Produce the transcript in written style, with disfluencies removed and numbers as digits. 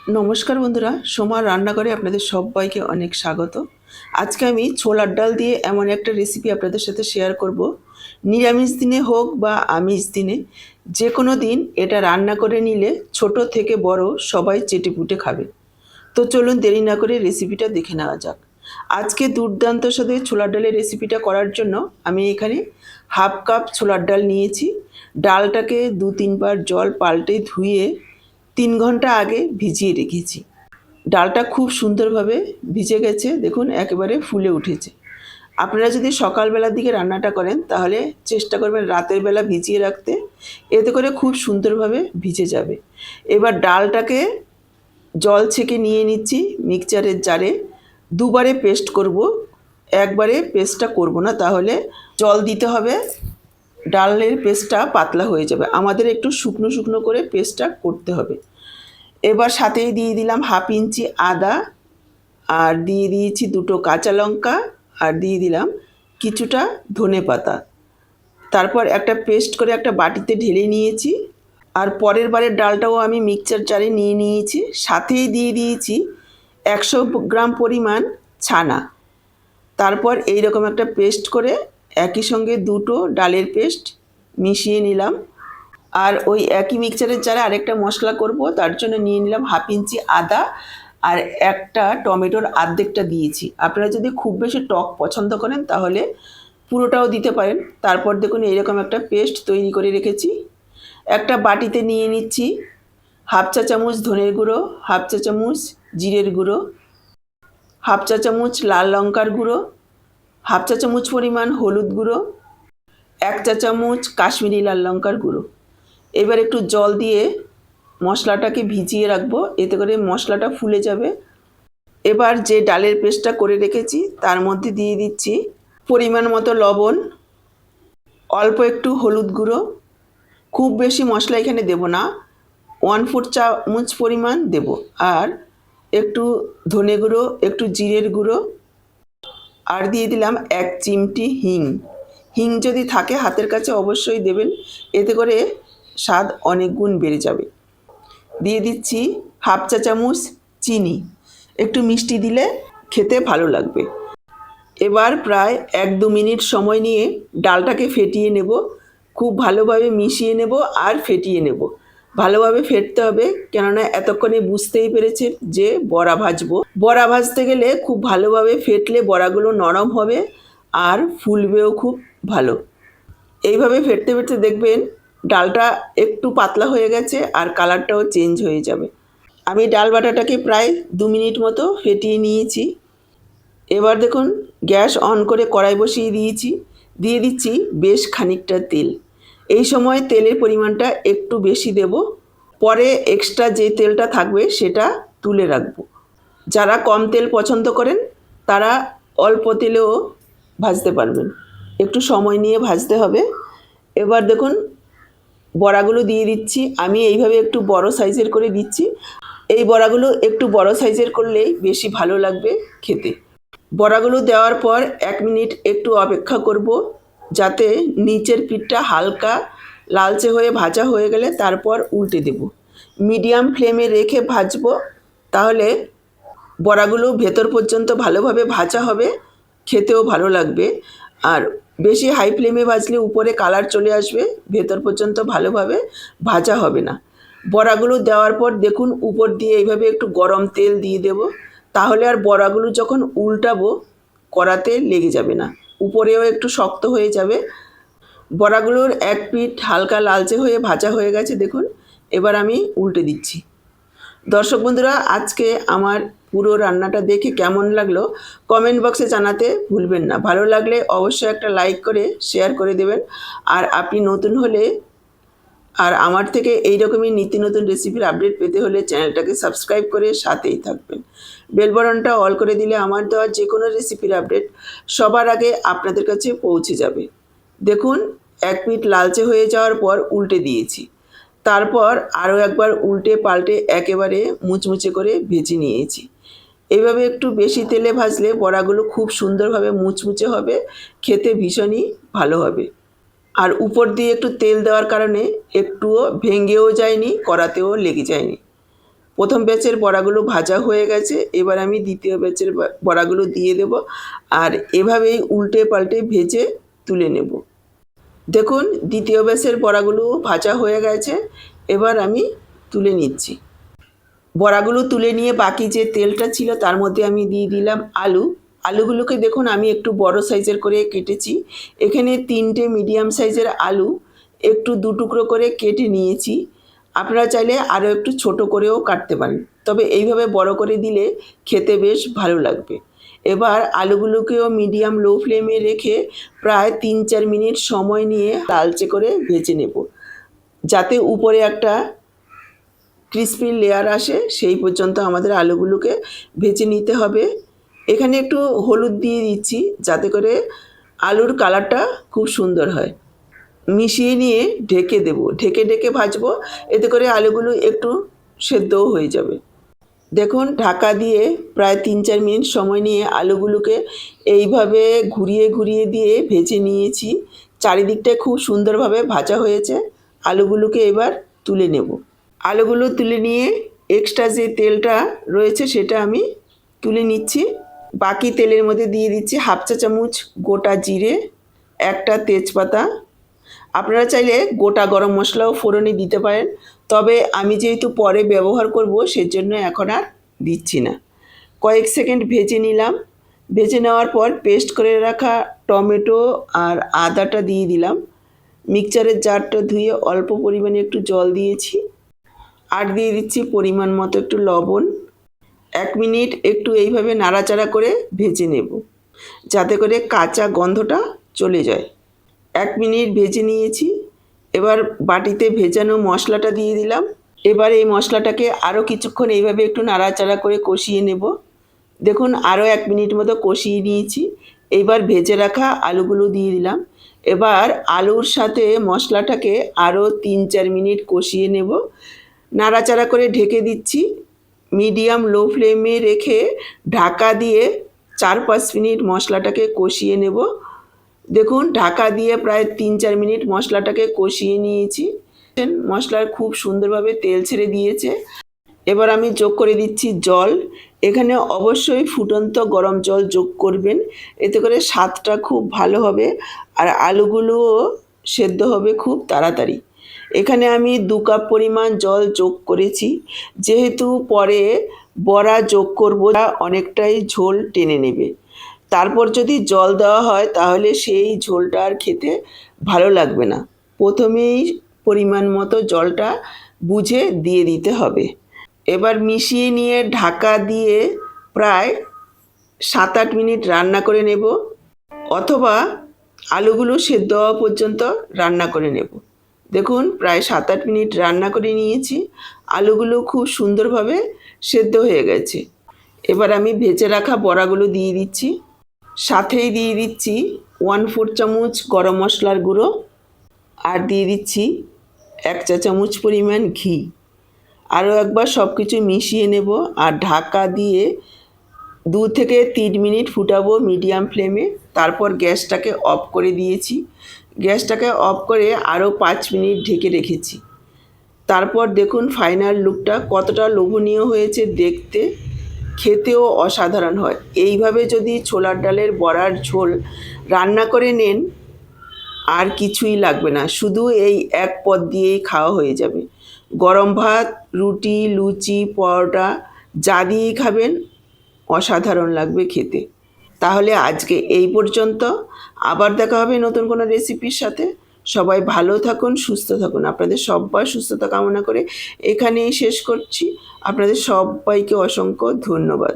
নমস্কার বন্ধুরা, সোমার রান্নাঘরে আপনাদের সবাইকে অনেক স্বাগত। আজকে আমি ছোলার ডাল দিয়ে এমন একটা রেসিপি আপনাদের সাথে শেয়ার করব। নিরামিষ দিনে হোক বা আমিষ দিনে, যে কোনো দিন এটা রান্না করে নিলে ছোট থেকে বড় সবাই চেটেপুটে খাবে। তো চলুন দেরি না করে রেসিপিটা দেখে নেওয়া যাক। আজকে দুর্দান্ত স্বাদে ছোলার ডালের রেসিপিটা করার জন্য আমি এখানে হাফ কাপ ছোলার ডাল নিয়েছি। ডালটাকে 2-3 বার জল পাল্টে ধুয়ে 3 ঘন্টা আগে ভিজিয়ে রেখেছি। ডালটা খুব সুন্দরভাবে ভিজে গেছে, দেখুন একেবারে ফুলে উঠেছে। আপনারা যদি সকালবেলার দিকে রান্নাটা করেন তাহলে চেষ্টা করবেন রাতের বেলা ভিজিয়ে রাখতে, এতে করে খুব সুন্দরভাবে ভিজে যাবে। এবার ডালটাকে জল ছেঁকে নিয়ে নিচ্ছি মিক্সচারের জারে। দুবারে পেস্ট করব, একবারে পেস্টটা করব না, তাহলে জল দিতে হবে, ডালের পেস্টটা পাতলা হয়ে যাবে। আমাদের একটু শুকনো শুকনো করে পেস্টটা করতে হবে। এবার সাথেই দিয়ে দিলাম 1/2 ইঞ্চি আদা, আর দিয়ে দিয়েছি 2টো কাঁচা লঙ্কা, আর দিয়ে দিলাম কিছুটা ধনেপাতা। তারপর একটা পেস্ট করে একটা বাটিতে ঢেলে নিয়েছি। আর পরের বারের ডালটাও আমি মিক্সচার জারে নিয়ে নিয়েছি। সাথেই দিয়ে দিয়েছি 100 গ্রাম পরিমাণ ছানা। তারপর এইরকম একটা পেস্ট করে একই সঙ্গে 2টো ডালের পেস্ট মিশিয়ে নিলাম। আর ওই একই মিক্সচারের জারে আরেকটা মশলা করব, তার জন্য নিয়ে নিলাম 1/2 ইঞ্চি আদা, আর একটা টমেটোর অর্ধেকটা দিয়েছি। আপনারা যদি খুব বেশি টক পছন্দ করেন তাহলে পুরোটাও দিতে পারেন। তারপর দেখুন এইরকম একটা পেস্ট তৈরি করে রেখেছি। একটা বাটিতে নিয়ে নিচ্ছি 1/2 চা চামচ ধনের গুঁড়ো, 1/2 চা চামচ জিরের গুঁড়ো, 1/2 চা চামচ লাল লঙ্কার গুঁড়ো, 1/2 চা চামচ পরিমাণ হলুদ গুঁড়ো, 1 চা চামচ কাশ্মীরি লাল লঙ্কার গুঁড়ো। এবার একটু জল দিয়ে মশলাটাকে ভিজিয়ে রাখবো, এতে করে মশলাটা ফুলে যাবে। এবার যে ডালের পেস্টটা করে রেখেছি তার মধ্যে দিয়ে দিচ্ছি পরিমাণ মতো লবণ, অল্প একটু হলুদ গুঁড়ো, খুব বেশি মশলা এখানে দেব না, 1/4 চামচ পরিমাণ দেব, আর একটু ধনে গুঁড়ো, একটু জিরের গুঁড়ো, আর দিয়ে দিলাম 1 চিমটি হিং। হিং যদি থাকে হাতের কাছে অবশ্যই দেবেন, এতে করে স্বাদ অনেক গুণ বেড়ে যাবে। দিয়ে দিচ্ছি 1/2 চা চামচ চিনি, একটু মিষ্টি দিলে খেতে ভালো লাগবে। এবার প্রায় 1-2 মিনিট সময় নিয়ে ডালটাকে ফেটিয়ে নেব, খুব ভালোভাবে মিশিয়ে নেব আর ফেটিয়ে নেব। ভালোভাবে ফেটতে হবে, কেননা এতক্ষণে বুঝতেই পেরেছে যে বড়া ভাজবো। বড়া ভাজতে গেলে খুব ভালোভাবে ফেটলে বড়াগুলো নরম হবে আর ফুলবেও খুব ভালো। এইভাবে ফেটতে ফেটতে দেখবেন ডালটা একটু পাতলা হয়ে গেছে আর কালারটাও চেঞ্জ হয়ে যাবে। আমি ডাল বাটাটাকে প্রায় 2 মিনিট মতো ফেটিয়ে নিয়েছি। এবার দেখুন গ্যাস অন করে কড়াই বসিয়ে দিয়েছি, দিয়ে দিচ্ছি বেশ খানিকটা তেল। এই সময় তেলের পরিমাণটা একটু বেশি দেব, পরে এক্সট্রা যে তেলটা থাকবে সেটা তুলে রাখবো। যারা কম তেল পছন্দ করেন তারা অল্প তেলেও ভাজতে পারবেন, একটু সময় নিয়ে ভাজতে হবে। এবার দেখুন বড়াগুলো দিয়ে দিচ্ছি, আমি এইভাবে একটু বড় সাইজের করে দিচ্ছি। এই বড়াগুলো একটু বড় সাইজের করলেই বেশি ভালো লাগবে খেতে। বড়াগুলো দেওয়ার পর 1 মিনিট একটু অপেক্ষা করব, যাতে নিচের পিঠটা হালকা লালচে হয়ে ভাজা হয়ে গেলে তারপর উল্টে দেব। মিডিয়াম ফ্লেমে রেখে ভাজবো, তাহলে বড়াগুলো ভেতর পর্যন্ত ভালোভাবে ভাজা হবে, খেতেও ভালো লাগবে। আর বেশি হাই ফ্লেমে ভাজলে উপরে কালার চলে আসবে, ভেতর পর্যন্ত ভালোভাবে ভাজা হবে না। বড়াগুলো দেওয়ার পর দেখুন উপর দিয়ে এইভাবে একটু গরম তেল দিয়ে দেব, তাহলে আর বড়াগুলো যখন উল্টাবো কড়াতে লেগে যাবে না, উপরেও একটু শক্ত হয়ে যাবে। বড়াগুলোর এক পিঠ হালকা লালচে হয়ে ভাজা হয়ে গেছে দেখুন। এবার আমি উল্টে দিচ্ছি। দর্শক বন্ধুরা, আজকে আমার পুরো রান্নাটা দেখে কেমন লাগলো কমেন্ট বক্সে জানাতে ভুলবেন না। ভালো লাগলে অবশ্যই একটা লাইক করে শেয়ার করে দেবেন। আর আপনি নতুন হলে আর আমার থেকে এই রকমই নিত্য নতুন রেসিপির আপডেট পেতে হলে চ্যানেলটাকে সাবস্ক্রাইব করে সাথেই থাকবেন। বেল বাটনটা অল করে দিলে আমার দেওয়া যে কোনো রেসিপির আপডেট সবার আগে আপনাদের কাছে পৌঁছে যাবে। দেখুন 1 পিঠ লালচে হয়ে যাওয়ার পর উল্টে দিয়েছি, তারপর আরও একবার উল্টে পাল্টে একেবারে মুচমুচে করে ভেজে নিয়েছি। এইভাবে একটু বেশি তেলে ভাজলে বড়াগুলো খুব সুন্দরভাবে মুচমুচে হবে, খেতে ভীষণই ভালো হবে। আর উপর দিয়ে একটু তেল দেওয়ার কারণে একটুও ভেঙেও যায়নি, কড়াতেও লেগে যায়নি। প্রথম ব্যাচের বড়াগুলো ভাজা হয়ে গেছে, এবার আমি দ্বিতীয় ব্যাচের বড়াগুলো দিয়ে দেব আর এভাবেই উল্টে পাল্টে ভেজে তুলে নেব। দেখুন দ্বিতীয় ব্যাচের বড়াগুলো ভাজা হয়ে গেছে, এবার আমি তুলে নিচ্ছি। বড়াগুলো তুলে নিয়ে বাকি যে তেলটা ছিল তার মধ্যে আমি দিয়ে দিলাম আলু। আলুগুলোকে দেখুন আমি একটু বড় সাইজের করে কেটেছি। এখানে 3টে মিডিয়াম সাইজের আলু একটু 2 টুকরো করে কেটে নিয়েছি। আপনারা চাইলে আরও একটু ছোট করেও কাটতে পারেন, তবে এইভাবে বড় করে দিলে খেতে বেশ ভালো লাগবে। এবার আলুগুলোকেও মিডিয়াম লো ফ্লেমে রেখে প্রায় 3-4 মিনিট সময় নিয়ে লালচে করে ভেজে নেব, যাতে উপরে একটা ক্রিস্পি লেয়ার আসে সেই পর্যন্ত আমাদের আলুগুলোকে ভেজে নিতে হবে। এখানে একটু হলুদ দিয়ে দিচ্ছি যাতে করে আলুর কালারটা খুব সুন্দর হয়। মিশিয়ে নিয়ে ঢেকে দেব, ঢেকে ঢেকে ভাজবো, এতে করে আলুগুলো একটু সেদ্ধও হয়ে যাবে। দেখুন ঢাকা দিয়ে প্রায় 3-4 মিনিট সময় নিয়ে আলুগুলোকে এইভাবে ঘুরিয়ে ঘুরিয়ে দিয়ে ভেজে নিয়েছি। চারিদিকটা খুব সুন্দরভাবে ভাজা হয়েছে। আলুগুলোকে এবার তুলে নেব। আলুগুলো তুলে নিয়ে এক্সট্রা যে তেলটা রয়েছে সেটা আমি তুলে নিচ্ছি। বাকি তেলের মধ্যে দিয়ে দিচ্ছি 1/2 চা চামচ গোটা জিরে, একটা তেজপাতা। আপনারা চাইলে গোটা গরম মশলাও ফোড়নে দিতে পারেন, তবে আমি যেহেতু পরে ব্যবহার করব সেজন্য এখন আর দিচ্ছি না। কয়েক সেকেন্ড ভেজে নিলাম। ভেজে নেওয়ার পর পেস্ট করে রাখা টমেটো আর আদাটা দিয়ে দিলাম। মিক্সচারের জারটা ধুয়ে অল্প পরিমাণে একটু জল দিয়েছি আর দিয়ে দিচ্ছি পরিমাণ মতো একটু লবণ। 1 মিনিট একটু এইভাবে নাড়াচাড়া করে ভেজে নেব, যাতে করে কাঁচা গন্ধটা চলে যায়। 1 মিনিট ভেজে নিয়েছি। এবার বাটিতে ভেজানো মশলাটা দিয়ে দিলাম। এবার এই মশলাটাকে আরও কিছুক্ষণ এইভাবে একটু নাড়াচাড়া করে কষিয়ে নেব। দেখুন আরও 1 মিনিট মতো কষিয়ে নিয়েছি। এইবার ভেজে রাখা আলুগুলো দিয়ে দিলাম। এবার আলুর সাথে মশলাটাকে আরও 3-4 মিনিট কষিয়ে নেব। নাড়াচাড়া করে ঢেকে দিচ্ছি। মিডিয়াম লো ফ্লেমে রেখে ঢাকা দিয়ে 4-5 মিনিট মশলাটাকে কষিয়ে নেব। দেখুন ঢাকা দিয়ে প্রায় 3-4 মিনিট মশলাটাকে কষিয়ে নিয়েছি। মশলার খুব সুন্দরভাবে তেল ছেড়ে দিয়েছে। এবার আমি যোগ করে দিচ্ছি জল। এখানে অবশ্যই ফুটন্ত গরম জল যোগ করবেন, এতে করে স্বাদটা খুব ভালো হবে আর আলুগুলোও সেদ্ধ হবে খুব তাড়াতাড়ি। এখানে আমি 2 কাপ পরিমাণ জল যোগ করেছি, যেহেতু পরে বড়া যোগ করব অনেকটাই ঝোল টেনে নেবে। তারপর যদি জল দেওয়া হয় তাহলে সেই ঝোলটা আর খেতে ভালো লাগবে না। প্রথমেই পরিমাণ মতো জলটা বুঝে দিয়ে দিতে হবে। এবার মিশিয়ে নিয়ে ঢাকা দিয়ে প্রায় 7-8 মিনিট রান্না করে নেব, অথবা আলুগুলো সেদ্ধ হওয়া পর্যন্ত রান্না করে নেব। দেখুন প্রায় 7-8 মিনিট রান্না করে নিয়েছি। আলুগুলো খুব সুন্দরভাবে সেদ্ধ হয়ে গেছে। এবার আমি ভেজে রাখা বড়াগুলো দিয়ে দিচ্ছি। সাথেই দিয়ে দিচ্ছি 1/4 চামচ গরম মশলার গুঁড়ো আর দিয়ে দিচ্ছি 1 চা চামচ পরিমাণ ঘি। আরও একবার সব কিছু মিশিয়ে নেব আর ঢাকা দিয়ে 2 থেকে 3 মিনিট ফুটাবো মিডিয়াম ফ্লেমে। তারপর গ্যাসটাকে অফ করে দিয়েছি। গ্যাসটাকে অফ করে আরও 5 মিনিট ঢেকে রেখেছি। তারপর দেখুন ফাইনাল লুকটা কতটা লোভনীয় হয়েছে দেখতে, খেতেও অসাধারণ হয়। এইভাবে যদি ছোলার ডালের বড়ার ঝোল রান্না করে নেন আর কিছুই লাগবে না, শুধু এই এক পদ দিয়েই খাওয়া হয়ে যাবে। গরম ভাত, রুটি, লুচি, পরোটা যা দিয়েই খাবেন অসাধারণ লাগবে খেতে। তাহলে আজকে এই পর্যন্ত, আবার দেখা হবে নতুন কোনো রেসিপির সাথে। সবাই ভালো থাকুন, সুস্থ থাকুন। আপনাদের সবার সুস্থতা কামনা করে এখানেই শেষ করছি। আপনাদের সবাইকে অসংখ্য ধন্যবাদ।